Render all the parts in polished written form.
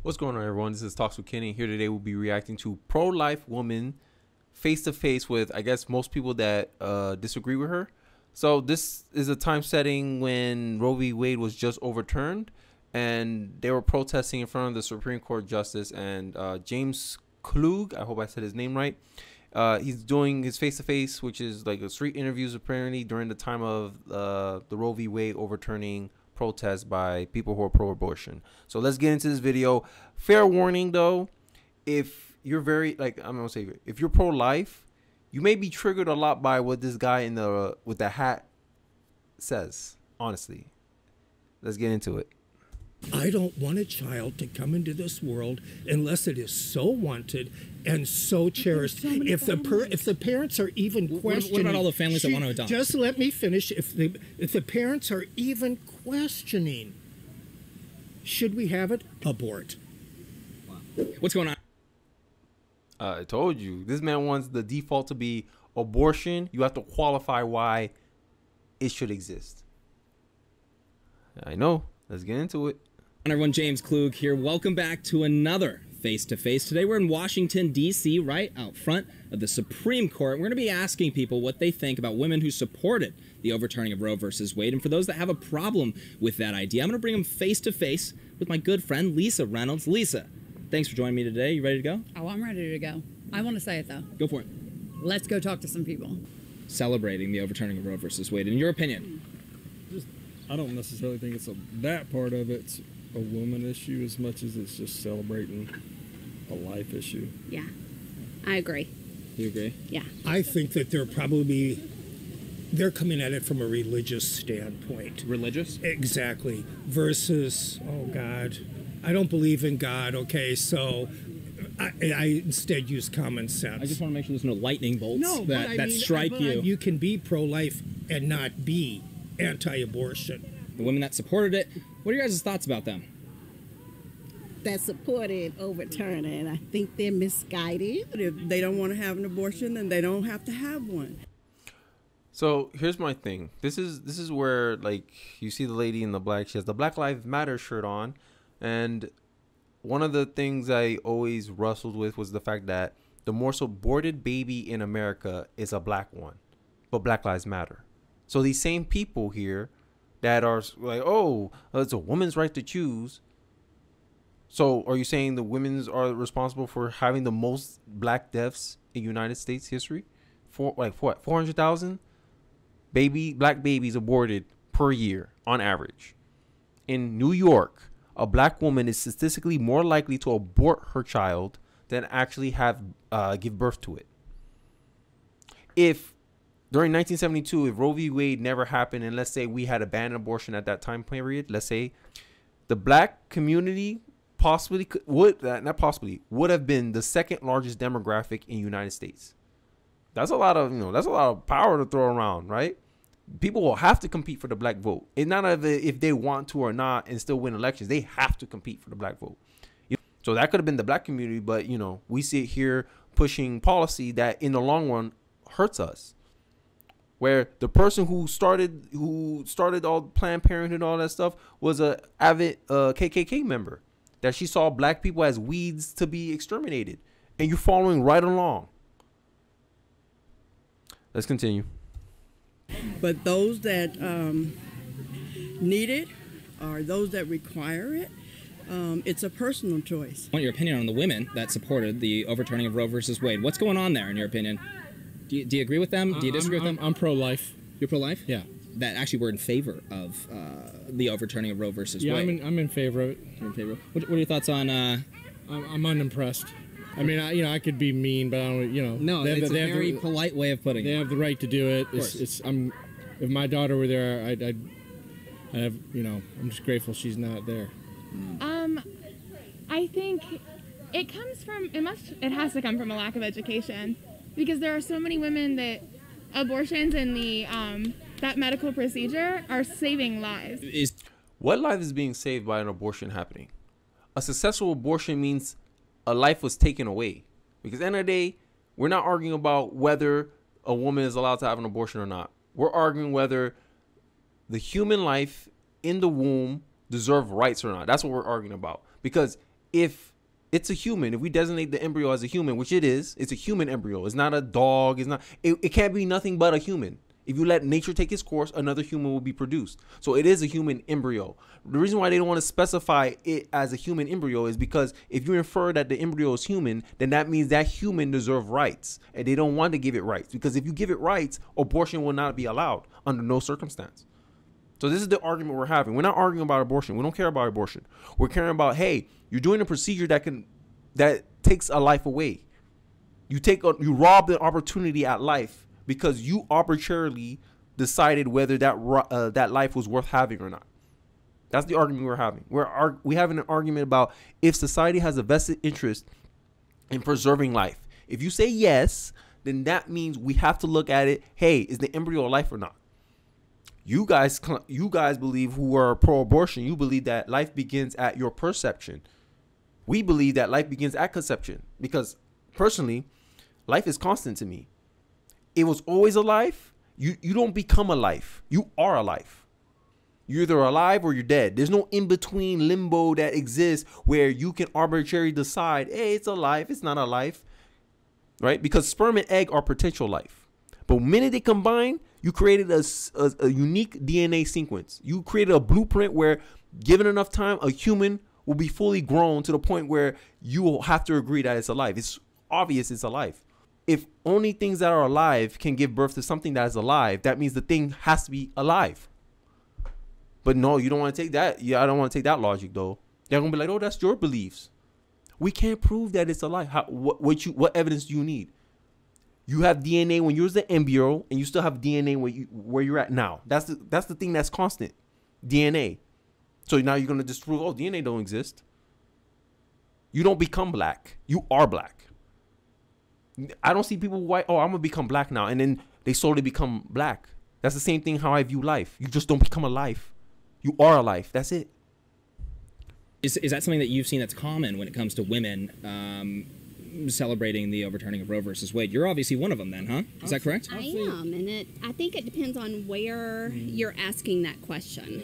What's going on, everyone? This is Talks with Kenny. Here today we'll be reacting to pro-life woman face-to-face with, I guess, most people that disagree with her. So this is a time setting when Roe v. Wade was just overturned, and they were protesting in front of the Supreme Court Justice, and James Klug, I hope I said his name right, he's doing his face-to-face, which is like a street interviews apparently during the time of the Roe v. Wade overturning protest by people who are pro-abortion. So let's get into this video. Fair warning though, if you're if you're pro-life, you may be triggered a lot by what this guy in the with the hat says. Honestly, let's get into it. I don't want a child to come into this world unless it is so wanted and so cherished. If the parents are even questioning, what about all the families that want to adopt? Just let me finish. If the parents are even questioning, should we have it? Abort. Wow. What's going on? I told you, this man wants the default to be abortion. You have to qualify why it should exist. I know. Let's get into it. Everyone, James Klug here. Welcome back to another Face-to-Face. Today we're in Washington, D.C., right out front of the Supreme Court. We're going to be asking people what they think about women who supported the overturning of Roe versus Wade. And for those that have a problem with that idea, I'm going to bring them face-to-face with my good friend, Lisa Reynolds. Lisa, thanks for joining me today. You ready to go? Oh, I'm ready to go. I want to say it, though. Go for it. Let's go talk to some people. Celebrating the overturning of Roe versus Wade. In your opinion? I don't necessarily think it's that part of it's a woman issue as much as it's just celebrating a life issue. Yeah, I agree. You agree? Yeah. I think that they're coming at it from a religious standpoint. Religious? Exactly. Versus, oh God, I don't believe in God. Okay, so I instead use common sense. I just want to make sure there's no lightning bolts that strike you. You can be pro-life and not be anti-abortion. The women that supported it, what are your guys' thoughts about them? That supported overturning, I think they're misguided. If they don't want to have an abortion, then they don't have to have one. So here's my thing. This is where, like, you see the lady in the black, she has the Black Lives Matter shirt on, and one of the things I always wrestled with was the fact that the most aborted baby in America is a black one, but Black Lives Matter. So these same people here that are like, oh, it's a woman's right to choose. So are you saying the women's are responsible for having the most black deaths in United States history? For like what, 400,000 black babies aborted per year on average. In New York, a black woman is statistically more likely to abort her child than actually give birth to it. If during 1972, if Roe v. Wade never happened, and let's say we had abandoned abortion at that time period, let's say the black community would have been the second largest demographic in the United States. That's a lot of power to throw around, right? People will have to compete for the black vote. It's not if they want to or not and still win elections. They have to compete for the black vote. So that could have been the black community, but we see it here pushing policy that in the long run hurts us. Where the person who started all Planned Parenthood and all that stuff was a avid KKK member, that she saw black people as weeds to be exterminated, and you're following right along. Let's continue. But those that need it or those that require it, it's a personal choice. I want your opinion on the women that supported the overturning of Roe versus Wade. What's going on there, in your opinion? Do you agree with them? Do you disagree with them? I'm pro-life. You're pro-life? Yeah. That actually we're in favor of the overturning of Roe versus Yeah, Wade. I'm in favor of it. You're in favor. What are your thoughts on? I'm unimpressed. I mean, I could be mean, but I don't. No, it's a very polite way of putting it. They have the right to do it. If my daughter were there, I'd have. I'm just grateful she's not there. I think it comes from it has to come from a lack of education. Because there are so many women that abortions and that medical procedure are saving lives. What life is being saved by an abortion happening? A successful abortion means a life was taken away. Because at the end of the day, we're not arguing about whether a woman is allowed to have an abortion or not. We're arguing whether the human life in the womb deserve rights or not. That's what we're arguing about. Because if it's a human, if we designate the embryo as a human, which it is, it's a human embryo. It's not a dog. It's not. It can't be nothing but a human. If you let nature take its course, another human will be produced. So it is a human embryo. The reason why they don't want to specify it as a human embryo is because if you infer that the embryo is human, then that means that human deserves rights. And they don't want to give it rights, because if you give it rights, abortion will not be allowed under no circumstance. So this is the argument we're having. We're not arguing about abortion. We don't care about abortion. We're caring about, hey, you're doing a procedure that takes a life away. You rob the opportunity at life because you arbitrarily decided whether that life was worth having or not. That's the argument we're having. We're having an argument about if society has a vested interest in preserving life. If you say yes, then that means we have to look at it. Hey, is the embryo alive or not? You guys believe, who are pro-abortion, you believe that life begins at your perception. We believe that life begins at conception, because personally, life is constant to me. It was always alive. You don't become alive. You are alive. You're either alive or you're dead. There's no in-between limbo that exists where you can arbitrarily decide, hey, it's alive, it's not alive, right? Because sperm and egg are potential life. But the minute they combine, you created a unique DNA sequence. You created a blueprint where, given enough time, a human will be fully grown to the point where you will have to agree that it's alive. It's obvious it's alive. If only things that are alive can give birth to something that is alive, that means the thing has to be alive. But no, you don't want to take that. Yeah, I don't want to take that logic, though. They're going to be like, oh, that's your beliefs. We can't prove that it's alive. What evidence do you need? You have DNA when you was the embryo, and you still have DNA where you're at now. That's the thing that's constant, DNA. So now you're gonna disprove, oh, DNA don't exist. You don't become black. You are black. I don't see people white. Oh, I'm gonna become black now, and then they slowly become black. That's the same thing how I view life. You just don't become alive. You are alive. That's it. Is that something that you've seen that's common when it comes to women celebrating the overturning of Roe versus Wade? You're obviously one of them then, huh? Is that correct? I am, and I think it depends on where you're asking that question.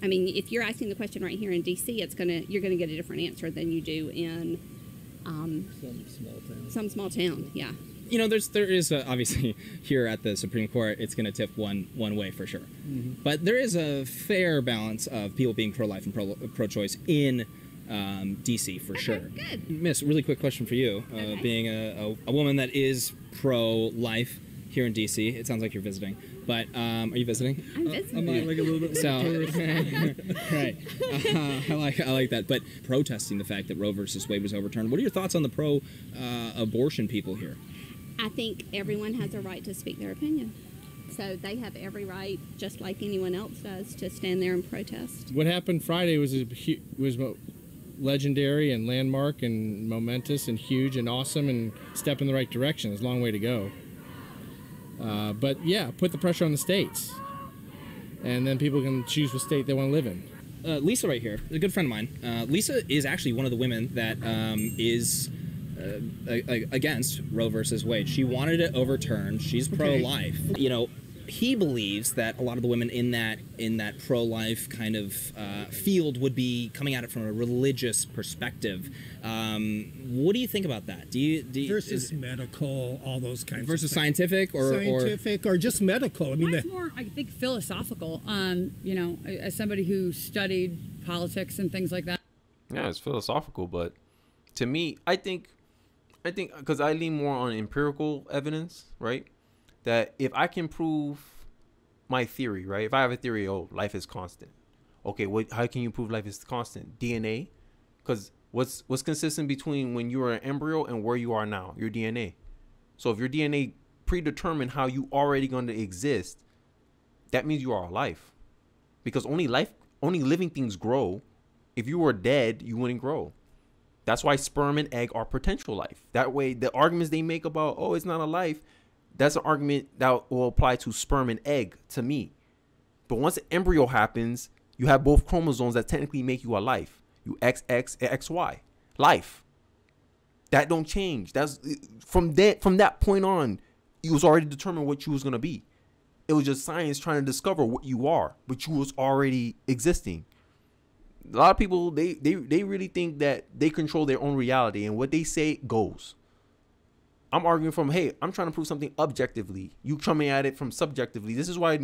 I mean, if you're asking the question right here in D.C., you're gonna get a different answer than you do in some small town. Yeah. You know, there is obviously here at the Supreme Court, it's going to tip one way for sure. Mm-hmm. But there is a fair balance of people being pro-life and pro-choice in D.C. for sure. Good. Miss, really quick question for you. Okay. Being a woman that is pro-life here in D.C., it sounds like you're visiting. But are you visiting? I'm visiting. I might like a little bit. So, right. I like that. But protesting the fact that Roe versus Wade was overturned. What are your thoughts on the pro-abortion people here? I think everyone has a right to speak their opinion. So they have every right, just like anyone else does, to stand there and protest. What happened Friday was legendary and landmark and momentous and huge and awesome and step in the right direction. There's a long way to go. But yeah, put the pressure on the states. And then people can choose what state they want to live in. Lisa right here, a good friend of mine. Lisa is actually one of the women that is against Roe versus Wade. She wanted it overturned. She's pro-life. You know, he believes that a lot of the women in that pro-life kind of field would be coming at it from a religious perspective. What do you think about that? Versus medical, all those kinds versus of scientific or just medical. I mean, that's more, I think, philosophical. You know, as somebody who studied politics and things like that. Yeah, it's philosophical, but to me, I think because I lean more on empirical evidence, right? That if I can prove my theory, right? If I have a theory, oh, life is constant. Okay, how can you prove life is constant? DNA, because what's consistent between when you were an embryo and where you are now? Your DNA. So if your DNA predetermined how you already going to exist, that means you are alive, because only living things grow. If you were dead, you wouldn't grow. That's why sperm and egg are potential life. That way, the arguments they make about, oh, it's not a life, that's an argument that will apply to sperm and egg to me. But once an embryo happens, you have both chromosomes that technically make you a life. You XX and XY. Life. That don't change. That's from that point on, it was already determined what you was going to be. It was just science trying to discover what you are, but you was already existing. A lot of people, they really think that they control their own reality, and what they say goes. I'm arguing from, hey, I'm trying to prove something objectively. You coming at it from subjectively. This is why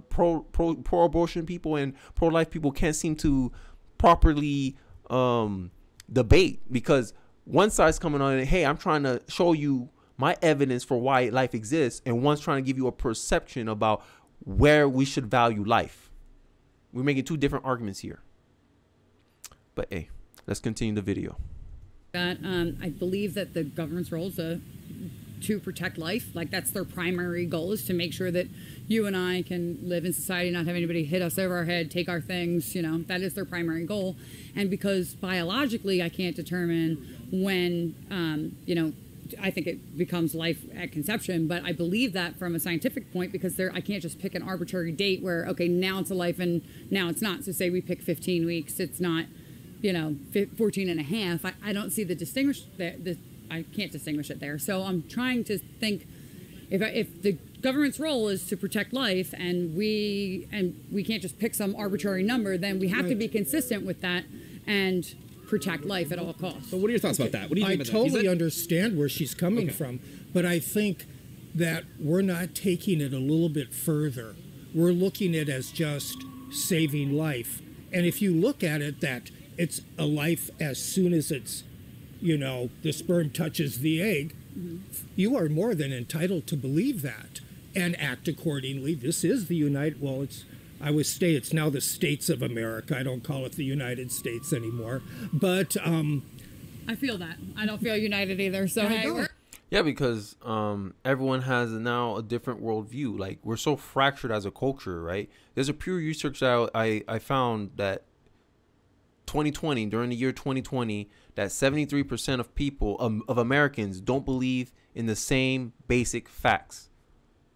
pro-abortion people and pro-life people can't seem to properly debate, because one side's coming on and, hey, I'm trying to show you my evidence for why life exists, and one's trying to give you a perception about where we should value life. We're making two different arguments here. But hey, let's continue the video. That I believe that the government's role is to protect life. Like, that's their primary goal, is to make sure that you and I can live in society, not have anybody hit us over our head, take our things, you know. That is their primary goal. And because biologically I can't determine when, you know, I think it becomes life at conception, but I believe that from a scientific point, because I can't just pick an arbitrary date where, okay, now it's a life and now it's not. So say we pick 15 weeks, it's not, you know, 14 and a half. I don't see I can't distinguish it there. So I'm trying to think, if the government's role is to protect life, and we can't just pick some arbitrary number, then we have to be consistent with that and protect life at all costs. So what are your thoughts about that? What do you think I about totally that? understand where she's coming from, but I think that we're not taking it a little bit further. We're looking at it as just saving life. And if you look at it that it's a life as soon as it's, you know, the sperm touches the egg, you are more than entitled to believe that and act accordingly. This is the it's now the States of America. I don't call it the United States anymore. But I feel that. I don't feel united either. So yeah, because everyone has now a different worldview. Like, we're so fractured as a culture, right? There's a Pew Research that I found that 2020, during the year 2020, that 73% of people, of Americans, don't believe in the same basic facts.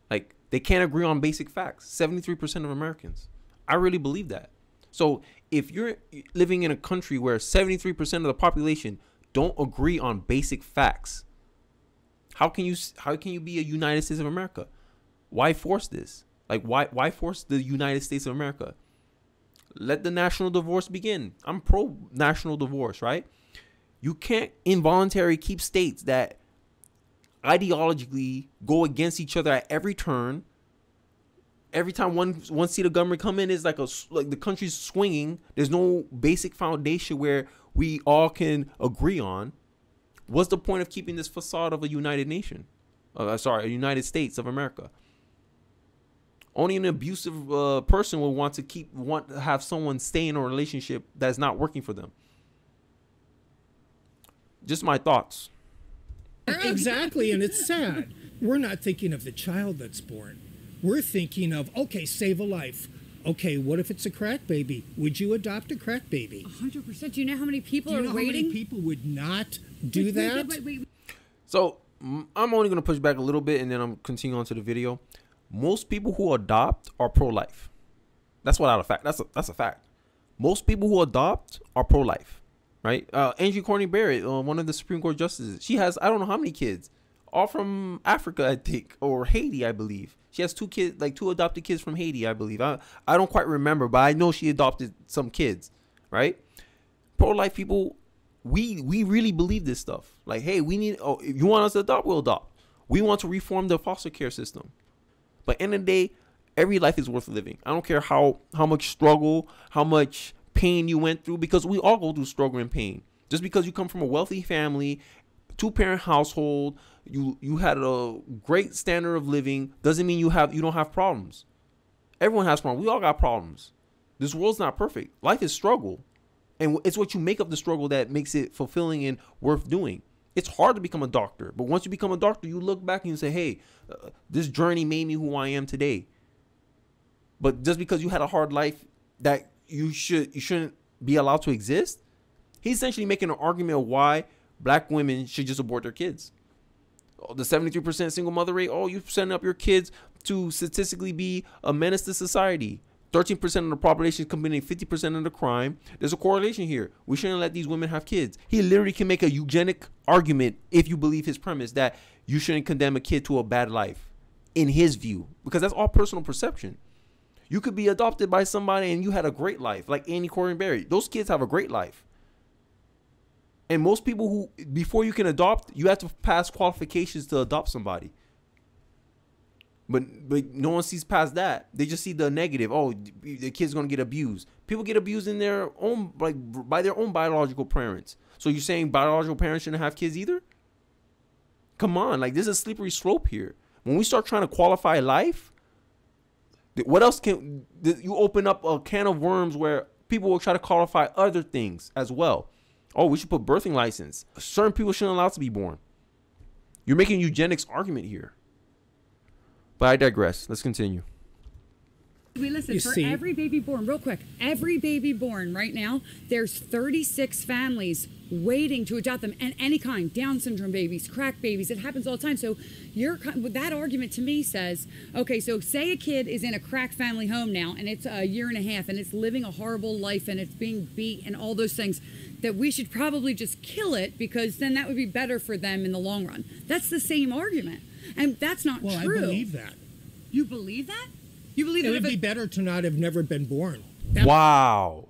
Like, they can't agree on basic facts. 73% of Americans. I really believe that. So if you're living in a country where 73% of the population don't agree on basic facts, how can you be a United States of America? Why force this? Like, why force the United States of America? Let the national divorce begin. I'm pro national divorce, right? You can't involuntarily keep states that ideologically go against each other at every turn. Every time one seat of government come in, is like the country's swinging. There's no basic foundation where we all can agree on. What's the point of keeping this facade of a united nation? A United States of America. Only an abusive person will want to have someone stay in a relationship that's not working for them. Just my thoughts. Exactly, and it's sad. We're not thinking of the child that's born. We're thinking of, okay, save a life. Okay, what if it's a crack baby? Would you adopt a crack baby? 100%. Do you know how many people are waiting? How many people would not do that? Wait. So I'm only going to push back a little bit, and then I'm continuing on to the video. Most people who adopt are pro-life. That's without a fact. That's a fact. Most people who adopt are pro-life, right? Angie Courtney Barrett, one of the Supreme Court justices, she has, I don't know how many kids, all from Africa, I think, or Haiti, I believe. She has two adopted kids from Haiti, I believe. I don't quite remember, but I know she adopted some kids, right? Pro-life people, we really believe this stuff. Like, hey, if you want us to adopt, we'll adopt. We want to reform the foster care system. But in the day, every life is worth living. I don't care how much struggle, how much pain you went through, because we all go through struggle and pain. Just because you come from a wealthy family, 2-parent household, you had a great standard of living, doesn't mean you don't have problems. Everyone has problems. We all got problems. This world's not perfect. Life is struggle. And it's what you make of the struggle that makes it fulfilling and worth doing. It's hard to become a doctor, but once you become a doctor, you look back and you say, hey, this journey made me who I am today. But just because you had a hard life, that you shouldn't be allowed to exist. He's essentially making an argument of why black women should just abort their kids. The 73% single mother rate, you're setting up your kids to statistically be a menace to society. 13% of the population is committing 50% of the crime. There's a correlation here. We shouldn't let these women have kids. He literally can make a eugenic argument, if you believe his premise, that you shouldn't condemn a kid to a bad life, in his view, because that's all personal perception. You could be adopted by somebody and you had a great life, like Annie Corey. Those kids have a great life. And most people who, before you can adopt, you have to pass qualifications to adopt somebody. But no one sees past that. They just see the negative. Oh, the kid's gonna get abused. People get abused in their own, like, by their own biological parents. So you're saying biological parents shouldn't have kids either? Come on, like, there's a slippery slope here. When we start trying to qualify life, what else can you open up a can of worms where people will try to qualify other things as well? Oh, we should put birthing license. Certain people shouldn't allow to be born. You're making eugenics argument here. But I digress. Let's continue. We listen, for every baby born, real quick, every baby born right now, there's 36 families waiting to adopt them, and any kind, Down syndrome babies, crack babies, it happens all the time. So that argument to me says, okay, so say a kid is in a crack family home now, and it's a year and a half, and it's living a horrible life, and it's being beat, and all those things, that we should probably just kill it, because then that would be better for them in the long run. That's the same argument, and that's not true. Well, I believe that. You believe that? You believe it that would be better to not have never been born. Wow.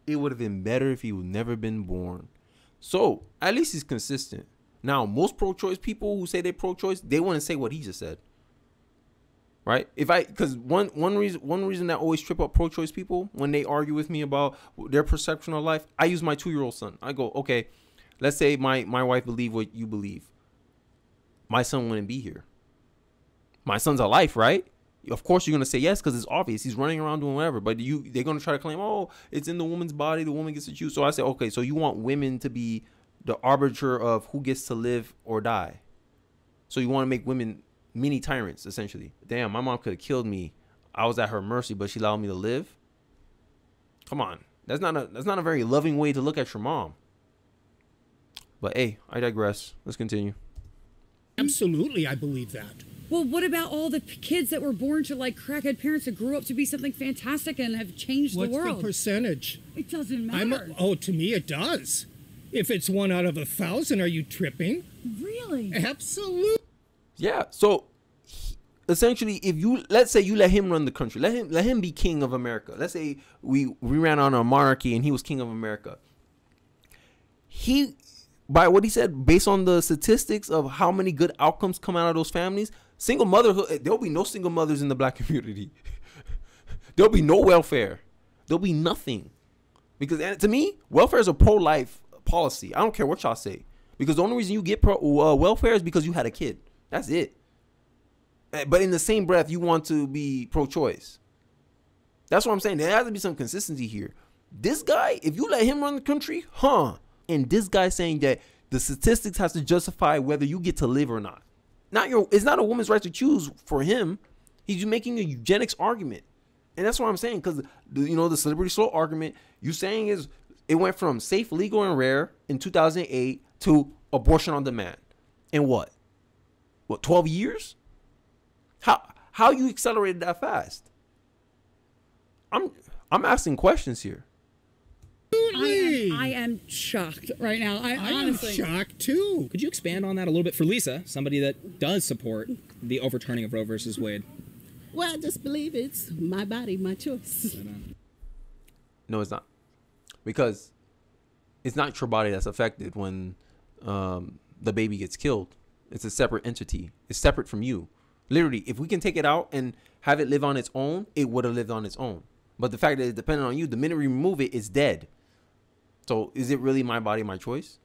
It would have been better if he would never been born. So, at least he's consistent. Now, most pro-choice people who say they're pro-choice, they wouldn't say what he just said. Right? Because one reason that always trip up pro-choice people when they argue with me about their perception of life, I use my 2-year-old son. I go, okay, let's say my wife believe what you believe. My son wouldn't be here. My son's alive, right? Of course you're going to say yes, because it's obvious. He's running around doing whatever. But they're going to try to claim, oh, it's in the woman's body. The woman gets to choose. So I say, okay, so you want women to be the arbiter of who gets to live or die. So you want to make women mini tyrants, essentially. Damn, my mom could have killed me. I was at her mercy, but she allowed me to live. Come on. That's not a very loving way to look at your mom. But hey, I digress. Let's continue. Absolutely, I believe that. Well, what about all the kids that were born to like crackhead parents that grew up to be something fantastic and have changed the world? What's the percentage? It doesn't matter. To me it does. If it's 1 out of 1,000, are you tripping? Really? Absolutely. Yeah. So essentially, let's say you let him run the country, let him be king of America. Let's say we ran on a monarchy and he was king of America. By what he said, based on the statistics of how many good outcomes come out of those families, single motherhood, there'll be no single mothers in the black community. There'll be no welfare. There'll be nothing. Because to me, welfare is a pro-life policy. I don't care what y'all say. Because the only reason you get welfare is because you had a kid. That's it. But in the same breath, you want to be pro-choice. That's what I'm saying. There has to be some consistency here. This guy, if you let him run the country, and this guy saying that the statistics has to justify whether you get to live or not. It's not a woman's right to choose for him. He's making a eugenics argument. And that's what I'm saying. Because, the slippery slope argument you saying is it went from safe, legal, and rare in 2008 to abortion on demand. In what? 12 years? How you accelerated that fast? I'm asking questions here. I am shocked right now. I honestly am shocked too. Could you expand on that a little bit for Lisa, somebody that does support the overturning of Roe versus Wade? Well, I just believe it's my body, my choice. No, it's not. Because it's not your body that's affected when the baby gets killed. It's a separate entity. It's separate from you. Literally, if we can take it out and have it live on its own, it would have lived on its own. But the fact that it's dependent on you, the minute we remove it, it's dead. So is it really my body, my choice?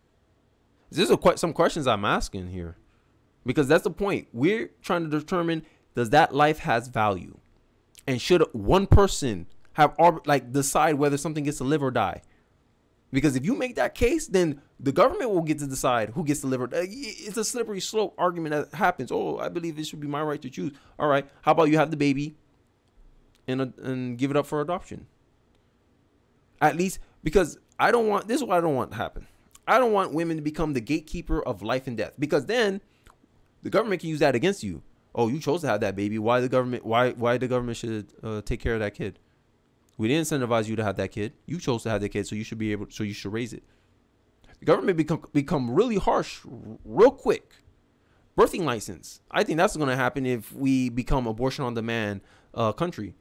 These are some questions I'm asking here. Because that's the point. We're trying to determine, does that life has value? And should one person have decide whether something gets to live or die? Because if you make that case, then the government will get to decide who gets to live or die. It's a slippery slope argument that happens. Oh, I believe it should be my right to choose. All right. How about you have the baby and give it up for adoption? At least, because this is what I don't want to happen. I don't want women to become the gatekeeper of life and death, because then the government can use that against you. Oh, you chose to have that baby. Why the government should take care of that kid? We didn't incentivize you to have that kid. You chose to have that kid, so you should raise it. The government become really harsh real quick. Birthing license. I think that's going to happen if we become abortion on demand country.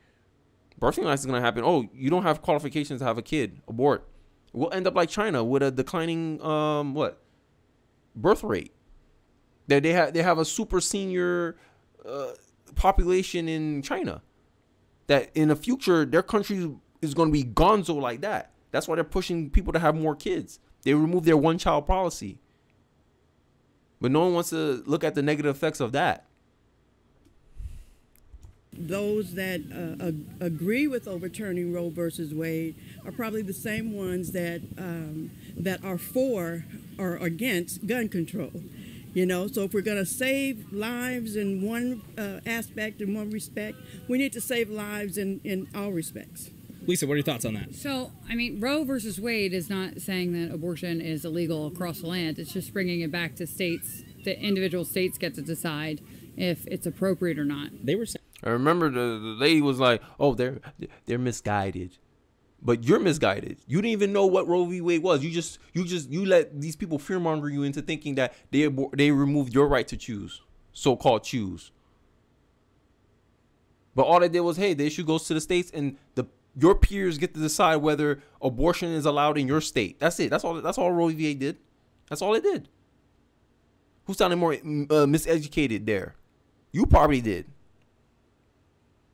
birthing rights is going to happen. Oh, you don't have qualifications to have a kid, abort. We'll end up like China with a declining birth rate. They have a super senior population in China. That in the future their country is going to be gonzo like that. That's why they're pushing people to have more kids. They remove their one-child policy. But no one wants to look at the negative effects of that. Those that agree with overturning Roe versus Wade are probably the same ones that that are for or against gun control. You know, so if we're going to save lives in one aspect, in one respect, we need to save lives in all respects. Lisa, what are your thoughts on that? So, I mean, Roe versus Wade is not saying that abortion is illegal across the land. It's just bringing it back to states. The individual states get to decide if it's appropriate or not. They were saying. I remember the lady was like, "Oh, they're misguided," but you're misguided. You didn't even know what Roe v. Wade was. You let these people fearmonger you into thinking that they removed your right to choose, so-called choose. But all they did was, hey, the issue goes to the states, and your peers get to decide whether abortion is allowed in your state. That's it. That's all Roe v. Wade did. That's all it did. Who sounded more miseducated there? You probably did.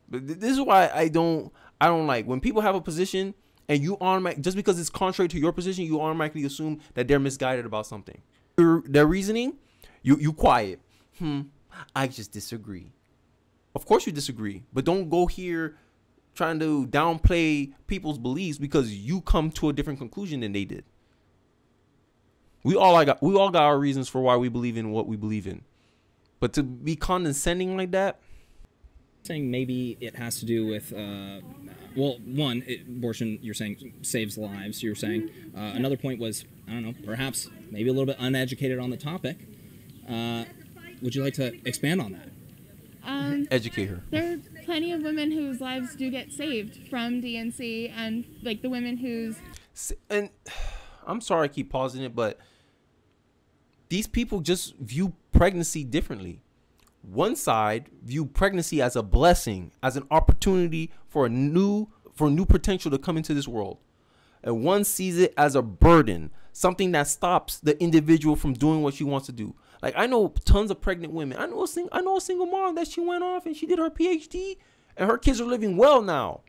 But this is why I don't like when people have a position and you just because it's contrary to your position, you automatically assume that they're misguided about something. Their reasoning, you quiet. I just disagree. Of course you disagree, but don't go here trying to downplay people's beliefs because you come to a different conclusion than they did. We all got our reasons for why we believe in what we believe in, but to be condescending like that. Saying maybe it has to do with abortion you're saying saves lives. You're saying another point was, I don't know, perhaps maybe a little bit uneducated on the topic. Would you like to expand on that? Educate her. There are plenty of women whose lives do get saved from DNC, and like the women whose. And I'm sorry I keep pausing it, but these people just view pregnancy differently. One side view pregnancy as a blessing, as an opportunity for new potential to come into this world. And one sees it as a burden, something that stops the individual from doing what she wants to do. Like, I know tons of pregnant women. I know a single mom that she went off and she did her PhD and her kids are living well now.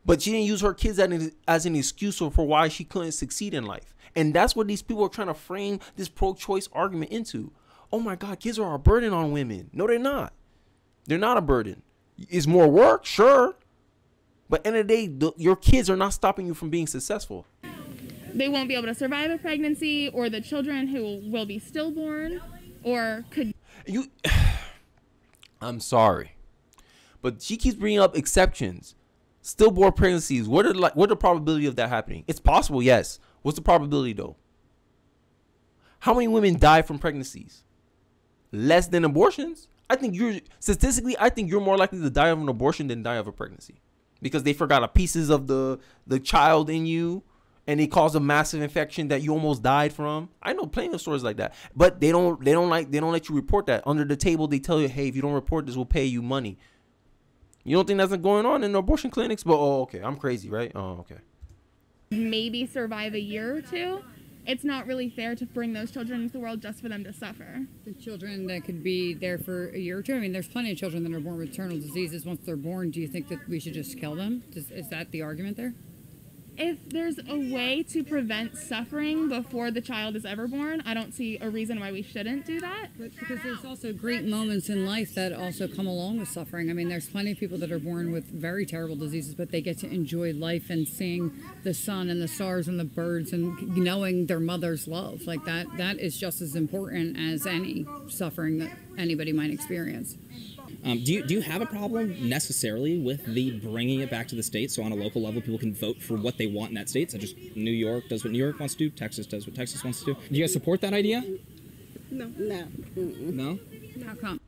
But she didn't use her kids as an excuse for why she couldn't succeed in life. And that's what these people are trying to frame this pro-choice argument into. Oh my God, kids are a burden on women. No, they're not. They're not a burden. It's more work, sure. But end of the day, your kids are not stopping you from being successful. They won't be able to survive a pregnancy, or the children who will be stillborn, or could. I'm sorry, but she keeps bringing up exceptions. Stillborn pregnancies. What are the probability of that happening? It's possible, yes. What's the probability though? How many women die from pregnancies? Less than abortions. I think you're more likely to die of an abortion than die of a pregnancy, because they forgot pieces of the child in you, and it caused a massive infection that you almost died from. I know plenty of stories like that, but they don't let you report that. Under the table, they tell you, hey, if you don't report this, we'll pay you money. You don't think that's going on in abortion clinics? But okay, I'm crazy, right? Oh, okay. Maybe survive a year or two. It's not really fair to bring those children into the world just for them to suffer. The children that could be there for a year or two. I mean, there's plenty of children that are born with terminal diseases. Once they're born, do you think that we should just kill them? Is that the argument there? If there's a way to prevent suffering before the child is ever born, I don't see a reason why we shouldn't do that. But because there's also great moments in life that also come along with suffering. I mean, there's plenty of people that are born with very terrible diseases, but they get to enjoy life and seeing the sun and the stars and the birds and knowing their mother's love. Like that is just as important as any suffering that anybody might experience. Do you have a problem necessarily with the bringing it back to the states, so on a local level people can vote for what they want in that state? So just New York does what New York wants to do, Texas does what Texas wants to do. Do you guys support that idea? No. No? How come?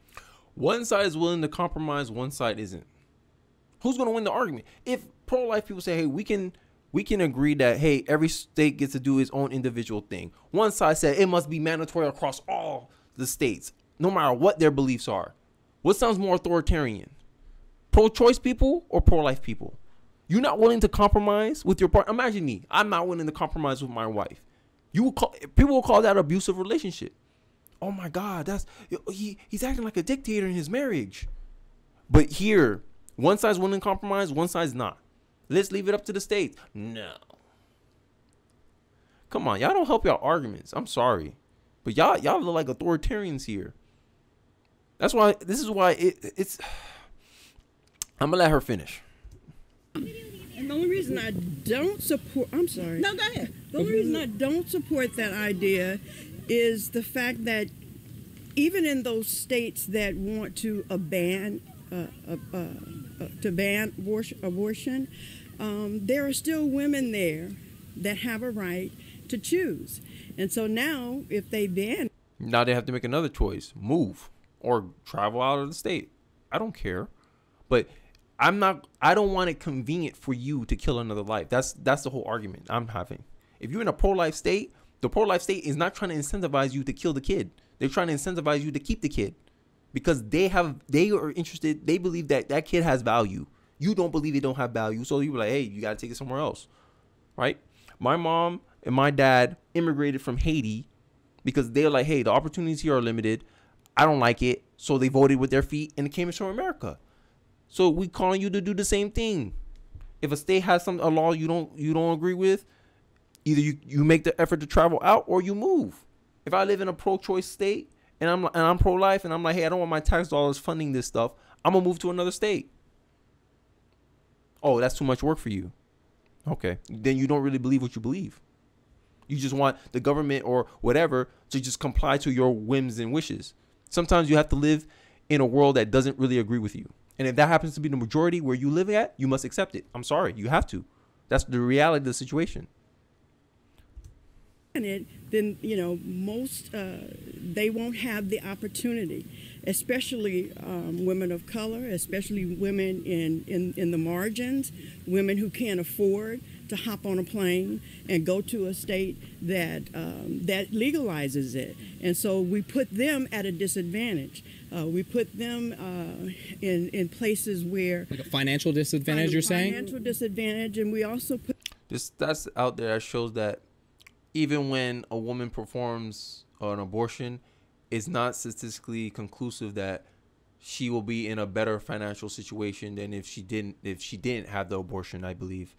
One side is willing to compromise, one side isn't. Who's going to win the argument? If pro-life people say, hey, we can agree that, hey, every state gets to do its own individual thing. One side said it must be mandatory across all the states, no matter what their beliefs are. What sounds more authoritarian? Pro-choice people or pro-life people? You're not willing to compromise with your partner. Imagine me. I'm not willing to compromise with my wife. People will call that abusive relationship. Oh my God, he's acting like a dictator in his marriage. But here, one side's willing to compromise, one side's not. Let's leave it up to the states. No. Come on, y'all don't help y'all arguments. I'm sorry, but y'all look like authoritarians here. This is why it's. I'm gonna let her finish. And the only reason I don't support, I'm sorry. No, go ahead. The only reason I don't support that idea is the fact that even in those states that want to ban abortion, there are still women there that have a right to choose. And so now, if they ban, now they have to make another choice: move or travel out of the state. I don't care, but I don't want it convenient for you to kill another life. That's the whole argument I'm having. If you're in a pro-life state, the pro-life state is not trying to incentivize you to kill the kid. They're trying to incentivize you to keep the kid because they are interested. They believe that kid has value. You don't believe it don't have value. So you're like, hey, you got to take it somewhere else. Right? My mom and my dad immigrated from Haiti because they're like, hey, the opportunities here are limited. I don't like it. So they voted with their feet and it came into America. So we calling you to do the same thing. If a state has a law you don't agree with, either you make the effort to travel out or you move. If I live in a pro-choice state and I'm pro-life and I'm like, hey, I don't want my tax dollars funding this stuff, I'm gonna move to another state. Oh, that's too much work for you. Okay, then you don't really believe what you believe. You just want the government or whatever to just comply to your whims and wishes. Sometimes you have to live in a world that doesn't really agree with you. And if that happens to be the majority where you live at, you must accept it. I'm sorry, you have to. That's the reality of the situation. Then most they won't have the opportunity, especially women of color, especially women in the margins, women who can't afford to hop on a plane and go to a state that that legalizes it, and so we put them at a disadvantage. We put them in places where like a financial disadvantage. You're saying financial disadvantage, and we also put that's out there that shows that even when a woman performs an abortion, it's not statistically conclusive that she will be in a better financial situation than if she didn't have the abortion, I believe.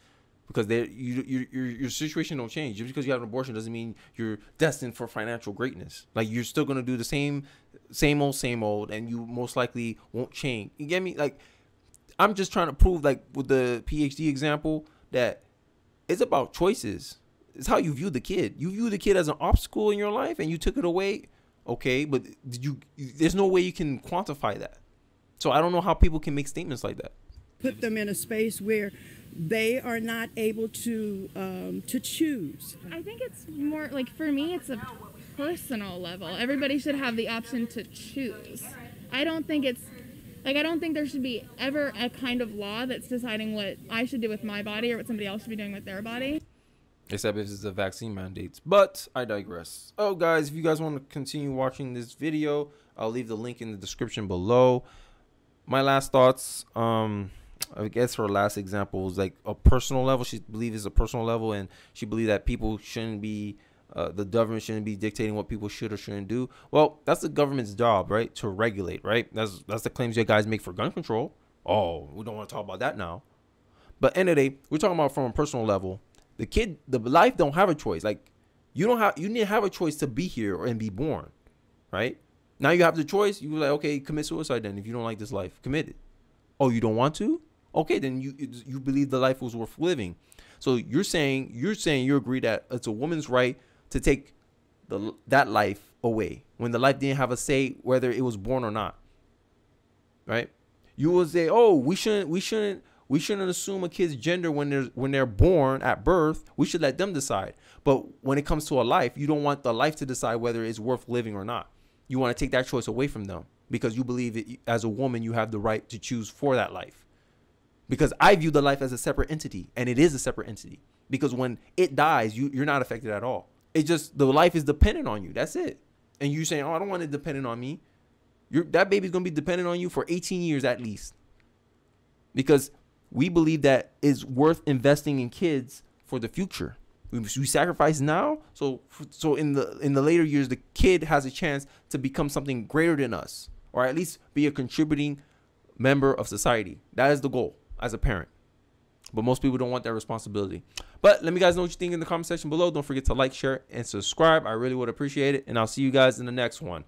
Because your situation don't change. Just because you have an abortion doesn't mean you're destined for financial greatness. Like, you're still going to do the same old, and you most likely won't change. You get me? Like, I'm just trying to prove, like, with the PhD example, that it's about choices. It's how you view the kid. You view the kid as an obstacle in your life and you took it away. Okay, but there's no way you can quantify that. So I don't know how people can make statements like that. Put them in a space where they are not able to choose. I think it's more like, for me, it's a personal level. Everybody should have the option to choose. I don't think there should be ever a kind of law that's deciding what I should do with my body or what somebody else should be doing with their body. Except if it's the vaccine mandates. But I digress. Oh, guys, if you guys want to continue watching this video, I'll leave the link in the description below. My last thoughts, I guess her last example was like a personal level. She believes it's a personal level, and she believed that people shouldn't be, the government shouldn't be dictating what people should or shouldn't do. Well, that's the government's job, right? To regulate, right? That's the claims you guys make for gun control. Oh, we don't want to talk about that now. But end of the day, we're talking about from a personal level. The life don't have a choice. Like, you need to have a choice to be here and be born, right? Now you have the choice. You're like, okay, commit suicide then. If you don't like this life, commit it. Oh, you don't want to? Okay, then you believe the life was worth living. So you're saying you agree that it's a woman's right to take that life away when the life didn't have a say whether it was born or not, right? You will say, oh, we shouldn't assume a kid's gender when they're born at birth. We should let them decide. But when it comes to a life, you don't want the life to decide whether it's worth living or not. You want to take that choice away from them because you believe it, as a woman, you have the right to choose for that life. Because I view the life as a separate entity, and it is a separate entity. Because when it dies, you're not affected at all. It's just the life is dependent on you. That's it. And you're saying, oh, I don't want it dependent on me. That baby's going to be dependent on you for 18 years at least. because we believe that it's worth investing in kids for the future. We sacrifice now, so in the later years, the kid has a chance to become something greater than us, or at least be a contributing member of society. That is the goal as a parent. But most people don't want that responsibility. But let me guys know what you think in the comment section below. Don't forget to like, share, and subscribe. I really would appreciate it. And I'll see you guys in the next one.